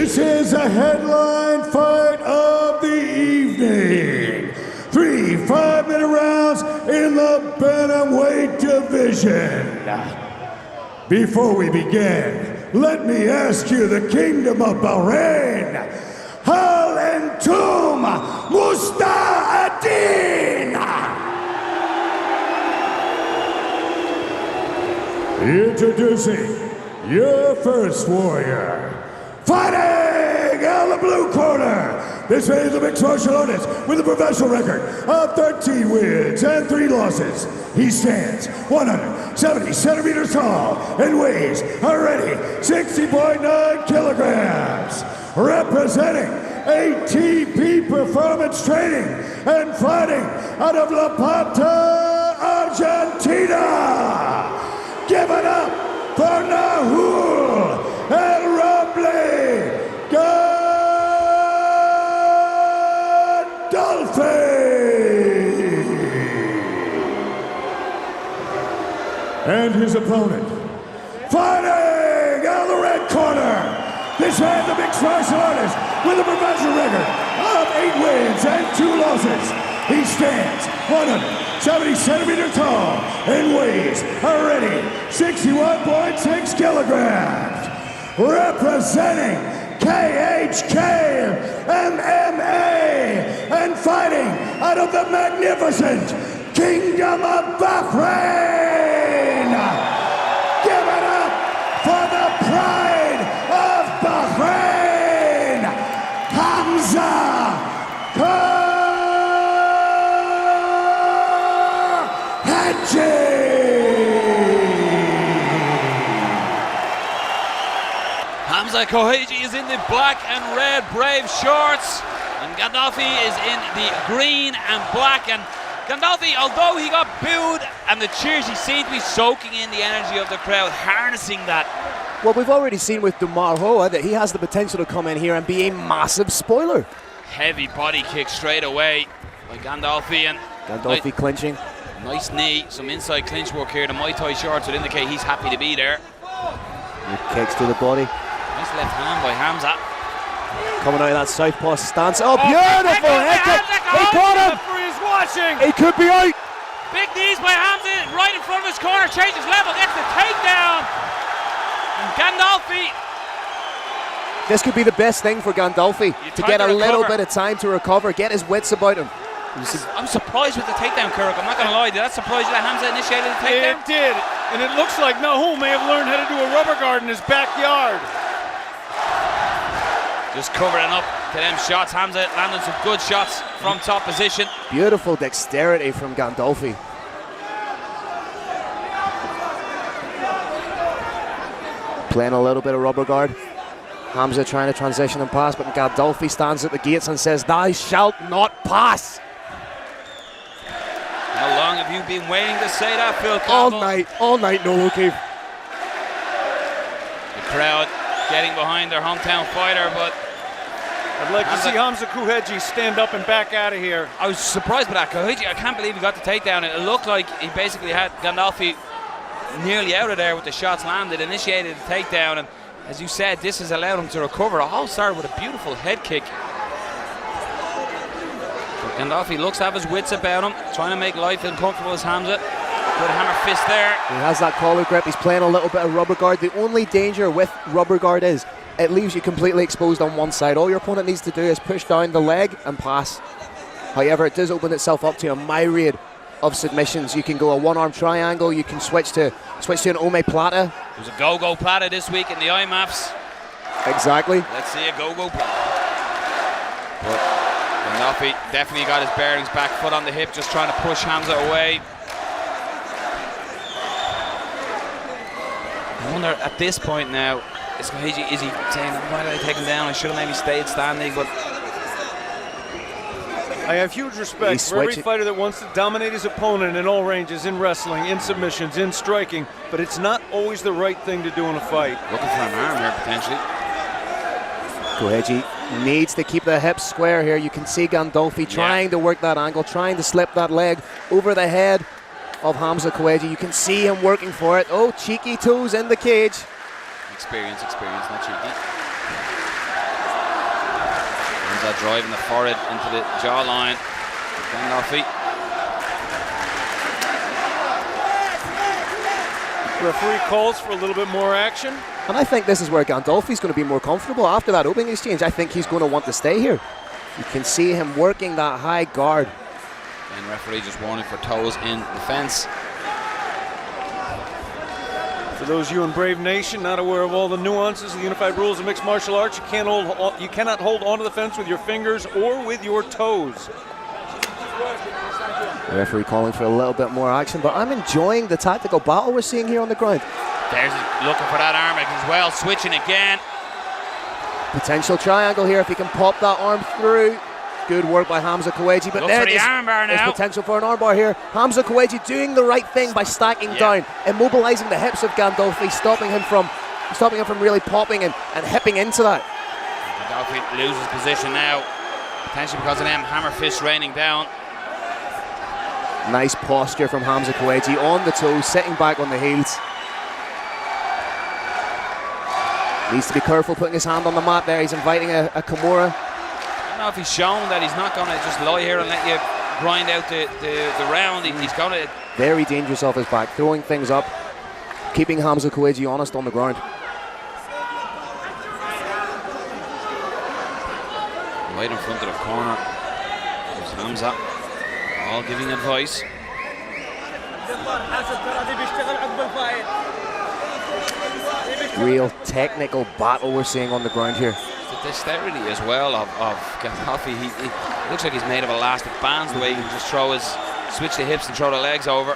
This is a headline fight of the evening. 3 5-minute rounds in the bantamweight division. Before we begin, let me ask you, the Kingdom of Bahrain, Hal and Tum Musta'adin. Introducing your first warrior. Fighting out of the blue corner, this man is a mixed martial artist with a professional record of 13 wins and 3 losses. He stands 170 centimeters tall and weighs already 60.9 kilograms. Representing ATP Performance Training and fighting out of La Plata, Argentina. Give it up for Nahuel Gandolfi. And his opponent, fighting out of the red corner, this man's a mixed martial artist with a professional record of 8 wins and 2 losses. He stands 170 centimeters tall and weighs already 61.6 kilograms. Representing KHK MMA and fighting out of the magnificent Kingdom of Bahrain. Give it up for the pride of Bahrain, Hamza Kooheji. Hamza Kooheji is in the black and red Brave shorts, and Gandolfi is in the green and black. And Gandolfi, although he got booed and the cheers, he seemed to be soaking in the energy of the crowd, harnessing that. Well, we've already seen with Dumar Hoa that he has the potential to come in here and be a massive spoiler. Heavy body kick straight away by Gandolfi, and Gandolfi clinching. Nice knee, some inside clinch work here. The Muay Thai shorts would indicate he's happy to be there. Good kicks to the body. Nice left hand by Hamza. Coming out of that southpaw stance. Oh, beautiful head kick. He caught him. Watching. He could be out. Big knees by Hamza right in front of his corner. Changes level, gets the takedown. And Gandolfi. This could be the best thing for Gandolfi, to get a little bit of time to recover, get his wits about him. I'm surprised with the takedown, Kirk. I'm not going to lie. Did that surprise you that Hamza initiated the takedown? It did. And it looks like Nahuel may have learned how to do a rubber guard in his backyard. Just covering up to them shots. Hamza landing some good shots from top position. Beautiful dexterity from Gandolfi. Playing a little bit of rubber guard. Hamza trying to transition and pass, but Gandolfi stands at the gates and says, "Thou shalt not pass." How long have you been waiting to say that, Phil All Campbell? all night, no, O'Keefe. The crowd getting behind their hometown fighter, but I'd like to see Hamza Kooheji stand up and back out of here. I was surprised by that. Kooheji, I can't believe he got the takedown. It looked like he basically had Gandolfi nearly out of there with the shots landed, initiated the takedown, and as you said, this has allowed him to recover. It all started with a beautiful head kick. Gandolfi looks to have his wits about him, trying to make life uncomfortable as Hamza. Good hammer fist there. He has that collar grip. He's playing a little bit of rubber guard. The only danger with rubber guard is it leaves you completely exposed on one side. All your opponent needs to do is push down the leg and pass. However, it does open itself up to a myriad of submissions. You can go a one-arm triangle. You can switch to an Ome Plata. There's a go-go Plata this week in the IMAFs. Exactly. Let's see a go-go Plata. But Gandolfi definitely got his bearings back, foot on the hip, just trying to push Hamza away. I wonder at this point now, is he saying, why did I take him down? I should have maybe stayed standing, but I have huge respect for every fighter that wants to dominate his opponent in all ranges, in wrestling, in submissions, in striking, but it's not always the right thing to do in a fight. Looking for an arm here, potentially. Kooheji needs to keep the hips square here. You can see Gandolfi trying to work that angle, trying to slip that leg over the head of Hamza Kooheji. You can see him working for it. Oh, cheeky toes in the cage. Experience, not cheeky. Hamza driving the forehead into the jawline. Gandolfi. Referee calls for a little bit more action. And I think this is where Gandolfi's going to be more comfortable after that opening exchange. I think he's going to want to stay here. You can see him working that high guard. And referee just warning for toes in the fence. For those of you in Brave Nation not aware of all the nuances of the unified rules of mixed martial arts, you cannot hold onto the fence with your fingers or with your toes. The referee calling for a little bit more action, but I'm enjoying the tactical battle we're seeing here on the ground. There's looking for that arm as well, switching again. Potential triangle here if he can pop that arm through. Good work by Hamza Kooheji, but there the armbar now. There's potential for an armbar here. Hamza Kooheji doing the right thing by stacking down, immobilizing the hips of Gandolfi, stopping him from really popping and hipping into that. Gandolfi loses position now, potentially because of them hammer fists raining down. Nice posture from Hamza Kooheji on the toes, sitting back on the heels. Needs to be careful putting his hand on the mat there. He's inviting a Kimura. I don't know if he's shown that he's not going to just lie here and let you grind out the round. He's going to... Very dangerous off his back, throwing things up, keeping Hamza Kooheji honest on the ground. Right in front of the corner is Hamza, all giving advice. Real technical battle we're seeing on the ground here. The dexterity as well of Gandolfi. He looks like he's made of elastic bands, the way he can just switch the hips and throw the legs over.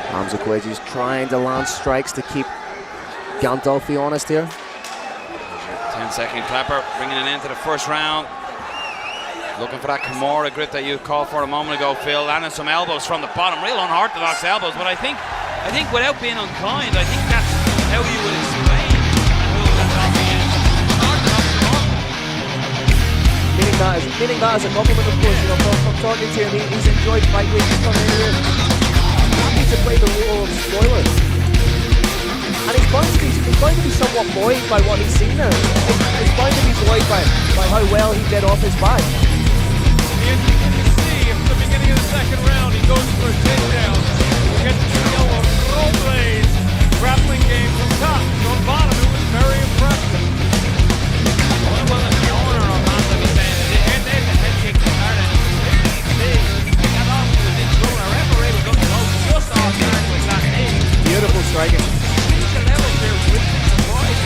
Hamza Kooheji's trying to land strikes to keep Gandolfi honest here. 10-second clapper, bringing an end to the first round. Looking for that Kimura grip that you called for a moment ago, Phil. Landing some elbows from the bottom, real unorthodox elbows. But I think without being unkind, I think that's how you would explain who Gandolfi is. Meaning that as a compliment, of course. You know, from talking to him, he's enjoyed fight week. He's coming in here happy to play the role of spoiler. And he's going to be somewhat buoyed by what he's seen there. He's going to be buoyed by how well he did off his back. You can see at the beginning of the second round, he goes for a takedown. You get to see a Robles grappling game from top. From bottom, it was very impressive. Well, the owner of Hamza was saying that there's a head kick to start, and he got off to a big throw. A referee was going to go just off guard with that knee. Beautiful striking. The levels there with the boys.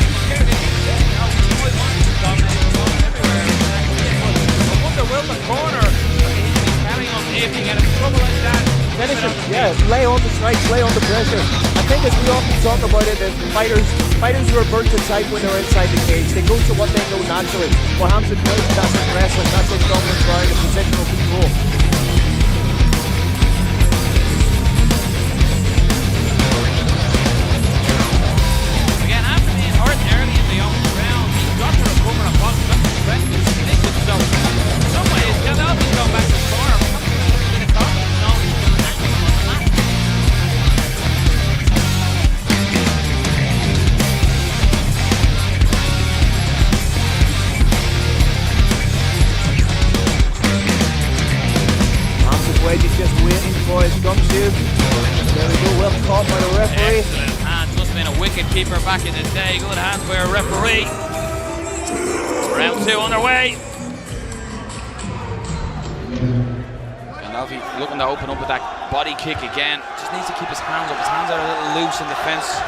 I wonder will the corner carrying on if you get in trouble like that. Finish him, yeah, lay on the strikes, lay on the pressure. I think as we often talk about it, that fighters who are burnt inside when they're inside the cage, they go to what they know naturally. For Hamza Kooheji, that's his wrestling, that's his dominant ground and positional control. Again, after being hurt early in the opening round, he got to recover a box, got to strength his position. So, in some ways, Gandolfi's going back to the corner. He's just waiting for his gum shoe. There we go, well caught by the referee. Excellent hands, must have been a wicket keeper back in the day. Good hands by a referee. Round two underway. Gandolfi looking to open up with that body kick again. Just needs to keep his hands up. His hands are a little loose in defense.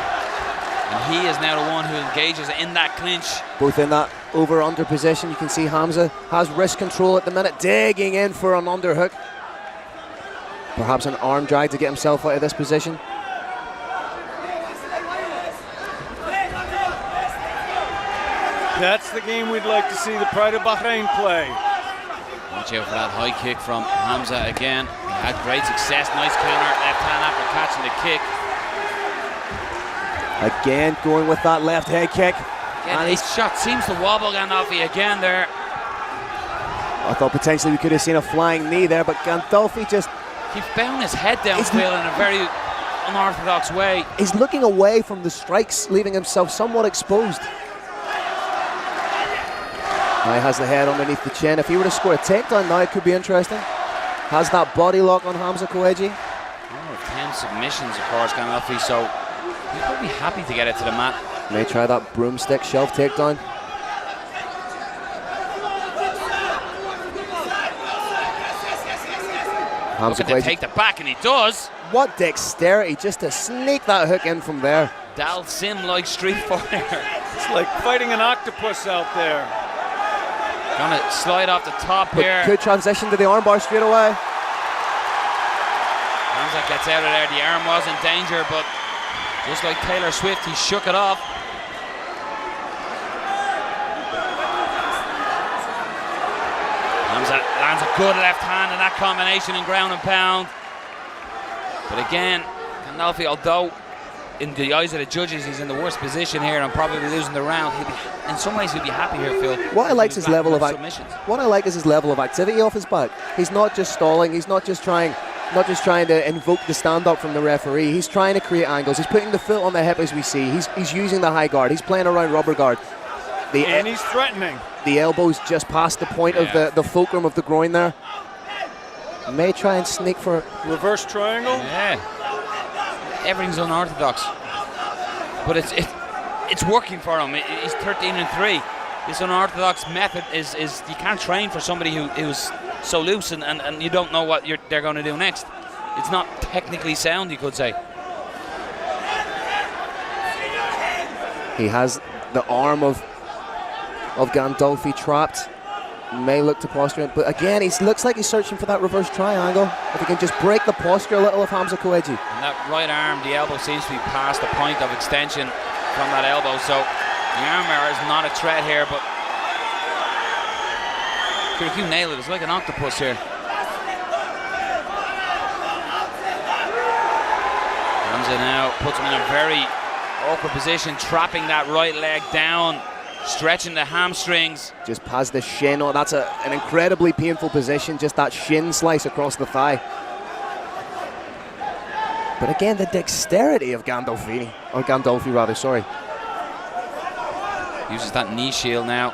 And he is now the one who engages in that clinch. Both in that over-under position. You can see Hamza has wrist control at the minute, digging in for an underhook. Perhaps an arm drag to get himself out of this position. That's the game we'd like to see the Pride of Bahrain play. Watch out for that high kick from Hamza again. He had great success. Nice counter, left hand after catching the kick. Again, going with that left head kick. Again, and his shot seems to wobble Gandolfi again there. I thought potentially we could have seen a flying knee there, but Gandolfi just... He's bowing his head down, Phil, in a very unorthodox way. He's looking away from the strikes, leaving himself somewhat exposed. Now he has the head underneath the chin. If he were to score a takedown now, it could be interesting. Has that body lock on Hamza Kooheji. 10 submissions, of course, Gandolfi, so he's probably happy to get it to the mat. May try that broomstick shelf takedown. Hamza Looking to Kooheji. take the back, and he does. What dexterity just to sneak that hook in from there. Dal Sim like Street Fighter. It's like fighting an octopus out there. Gonna slide off the top But here. could transition to the armbar straight away. Hamza gets out of there. The arm was in danger, but just like Taylor Swift, he shook it off. Hamza lands a good left hand in that combination in ground and pound. But again, Gandolfi, although in the eyes of the judges he's in the worst position here and probably losing the round, in some ways he'll be happy here, Phil. What I like is his level of submissions. What I like is his level of activity off his back. He's not just stalling. He's not just trying to invoke the stand-up from the referee. He's trying to create angles. He's putting the foot on the hip as we see. He's using the high guard. He's playing around rubber guard. And he's threatening. The elbow's just past the point of the fulcrum of the groin there. May try and sneak for Reverse triangle. Yeah. Everything's unorthodox. But it's working for him. He's 13-3. This unorthodox method is you can't train for somebody who's so loose and you don't know what they're going to do next. It's not technically sound, you could say. He has the arm of Gandolfi trapped. May look to posture him, but again, he looks like he's searching for that reverse triangle. If he can just break the posture a little of Hamza Kooheji. And that right arm, the elbow seems to be past the point of extension from that elbow, so the armbar is not a threat here, but you nail it. It's like an octopus here. Hamza now puts him in a very awkward position, trapping that right leg down, stretching the hamstrings. Just has the shin on. That's an incredibly painful position, just that shin slice across the thigh. But again, the dexterity of Gandolfi rather, sorry. Uses that knee shield now.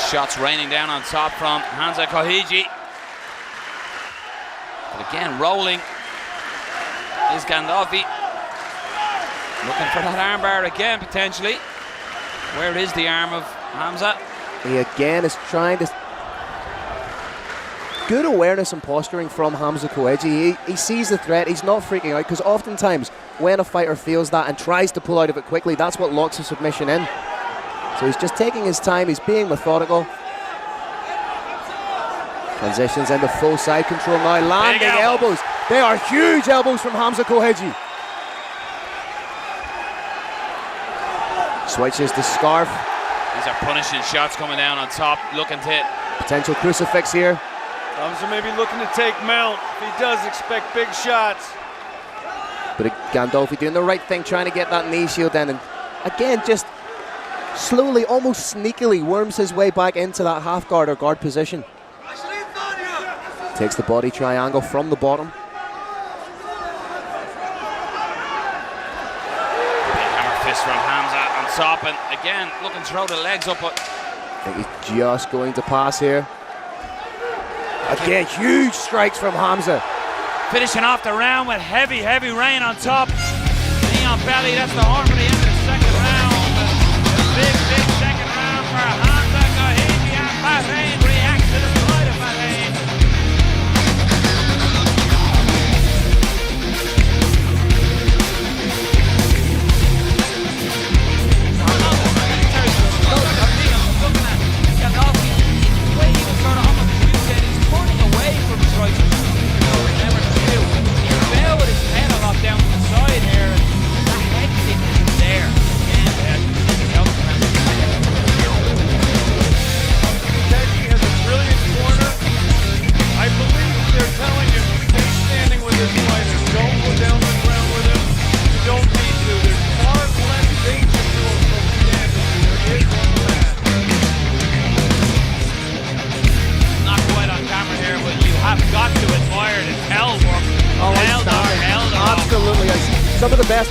Shots raining down on top from Hamza Kooheji. But again, rolling is Gandolfi. Looking for that armbar again, potentially. Where is the arm of Hamza? He again is trying to... Good awareness and posturing from Hamza Kooheji. He sees the threat. He's not freaking out, because oftentimes when a fighter feels that and tries to pull out of it quickly, that's what locks a submission in. So he's just taking his time. He's being methodical. Transitions into full side control now. Landing elbows. They are huge elbows from Hamza Kooheji. Switches the scarf. These are punishing shots coming down on top. Looking to hit. Potential crucifix here. Hamza may be looking to take mount. If he does, expect big shots. But Gandolfi doing the right thing, trying to get that knee shield in. And again, just slowly, almost sneakily worms his way back into that half guard or guard position. Takes the body triangle from the bottom. Big hammer fist from Hamza on top, and again looking to throw the legs up, but I think he's just going to pass here. Again, huge strikes from Hamza. finishing off the round with heavy rain on top. Knee on belly, that's the horn for the end of the second round. A big second round for Hamza Kooheji, and Bahrain reacts to the flight of Bahrain.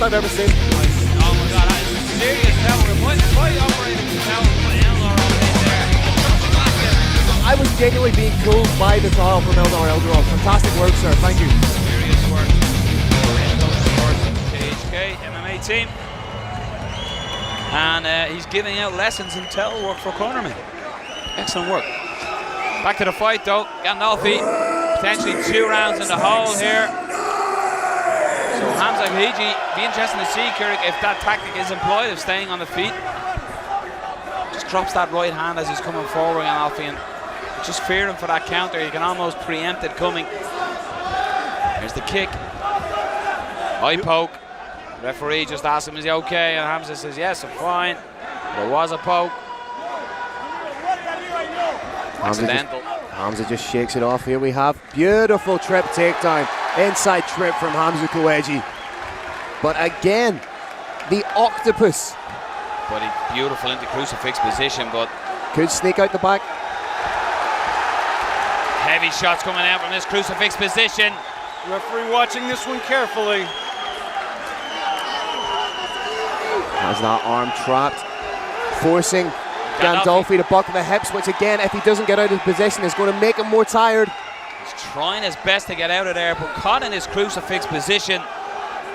worst I've ever seen. Oh my God, that is serious power. Why operating the power from Eldor on there? I was genuinely being cooled by the trial from Eldor Eldarov. Fantastic work, sir. Thank you. Serious work. KHK MMA team. And he's giving out lessons in towel work for cornermen. Excellent work. Back to the fight though. Gandolfi, potentially 2 rounds in the hole here. So Hamza Kooheji, be interesting to see, Kirik, if that tactic is employed of staying on the feet. Just drops that right hand as he's coming forward, Gandolfi, and just fearing for that counter. You can almost preempt it coming. Here's the kick. Eye poke. Referee just asks him, is he okay? And Hamza says, yes, I'm fine. There was a poke. Hamza just shakes it off. Here we have beautiful trip takedown. Inside trip from Hamza Kooheji. But again, the octopus. But he's beautiful into crucifix position, but could sneak out the back. Heavy shots coming out from this crucifix position. Referee watching this one carefully. Has that arm trapped, forcing Gandolfi to buckle the hips, which again, if he doesn't get out of position, is going to make him more tired. He's trying his best to get out of there, but caught in his crucifix position.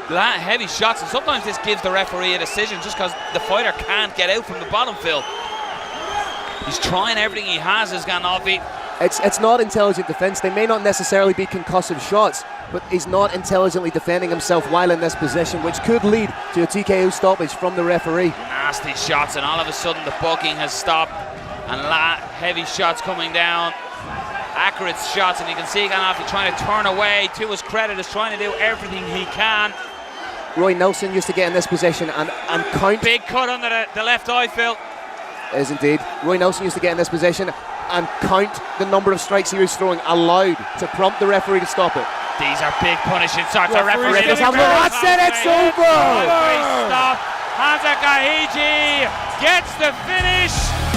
Heavy shots, and sometimes this gives the referee a decision just because the fighter can't get out from the bottom, Phil. He's trying everything he has as Gandolfi. It's not intelligent defense. They may not necessarily be concussive shots, but he's not intelligently defending himself while in this position, which could lead to a TKO stoppage from the referee. Nasty shots, and all of a sudden the bucking has stopped, and heavy shots coming down. Accurate shots, and you can see Gandolfi trying to turn away. To his credit, is trying to do everything he can. Roy Nelson used to get in this position and count. Big cut under the left eye, Phil. Is indeed. Roy Nelson used to get in this position and count the number of strikes he was throwing aloud to prompt the referee to stop it. These are big punishing shots. Referee that's it, it's over! Stop. Hamza Kooheji gets the finish,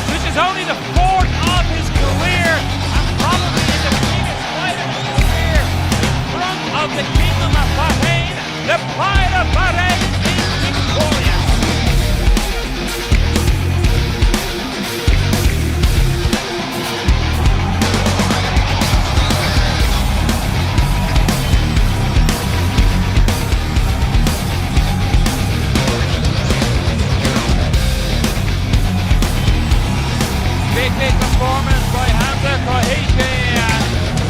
which is only the 4th of his career, and probably the biggest fight of his career. In front of the Kingdom of Bahrain, the pride of Bahrain is victorious. Big performance by Hamza Kooheji.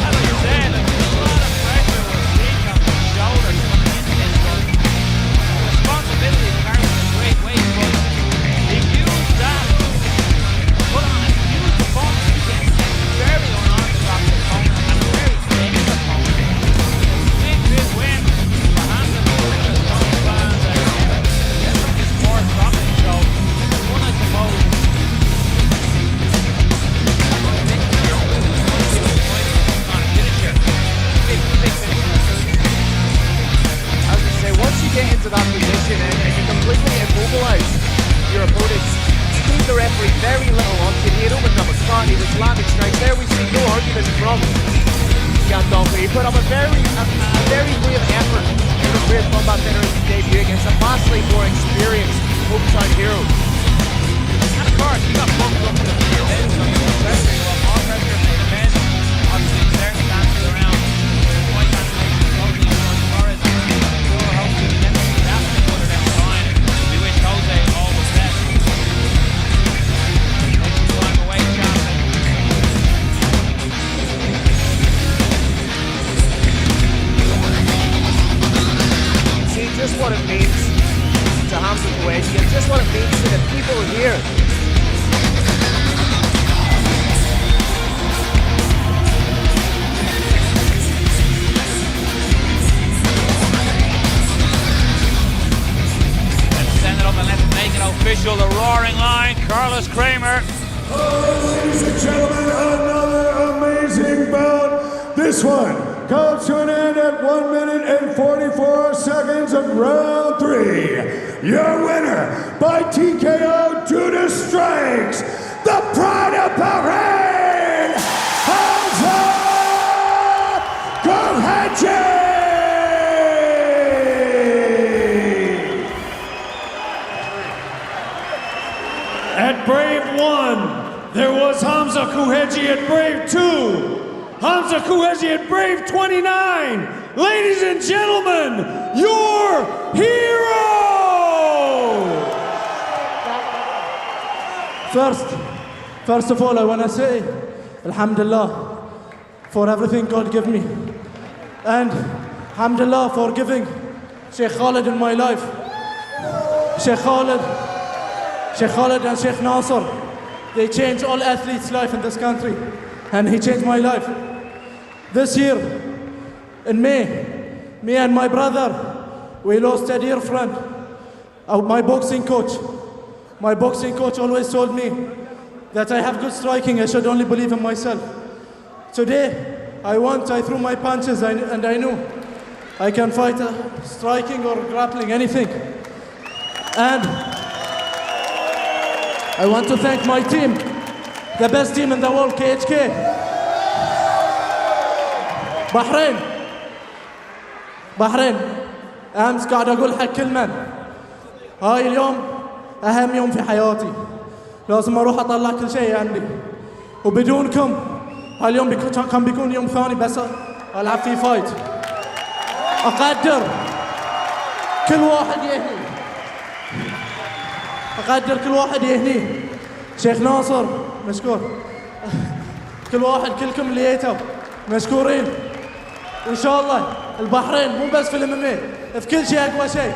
As I said, a lot of pressure was being on his shoulders coming into this one. The responsibility of carrying a great weight, but he used that to put on a huge performance against a very unorthodox opponent and a very famous opponent. Big win for Hamza Kooheji. Fans from his more prominent show. One, I suppose. Once you get into that position and you completely immobilize your opponents, leave the referee very little on. He had opened up a cut, he was landing strikes. There we see no argument from Gandolfi. He put up a very brave effort in his great combat federation debut against a vastly more experienced hometown hero. And of course, he got bumped up to the field, so he was pressure. He was all pressure from the men. Obviously, circumstances around white animation, totally Torres. Hopefully, we get that one further down the line. We wish Jose all the best. Climb away, champion. See just what it means to Hamza Kooheji and just what it means to the people here. Official, the roaring line, Carlos Kramer. Ladies and gentlemen, another amazing bout. This one comes to an end at 1 minute and 44 seconds of round 3. Your winner by TKO due to strikes, the pride of Bahrain, Hamza Kooheji! 1, there was Hamza Kooheji at Brave 2. Hamza Kooheji at Brave 29. Ladies and gentlemen, your hero! First of all, I want to say, Alhamdulillah, for everything God gave me. And Alhamdulillah for giving Sheikh Khalid in my life. Sheikh Khalid and Sheikh Nasser, they changed all athletes' life in this country. And he changed my life. This year, in May, me and my brother, we lost a dear friend, my boxing coach. My boxing coach always told me that I have good striking, I should only believe in myself. Today, I threw my punches and I knew I can fight striking or grappling, anything. And I want to thank my team, the best team in the world, KHK. بحرين أمس قاعد أقول حق كل من هاي اليوم أهم يوم في حياتي لازم أروح أطلع كل شيء عندي وبدونكم هاليوم كان بيكون يوم ثاني بس ألعب فيه فايت أقدر كل واحد يهني شيخ ناصر مشكور كل واحد كلكم اللي جيتوا مشكورين وإن شاء الله البحرين مو بس في الMMA في كل شيء أقوى شيء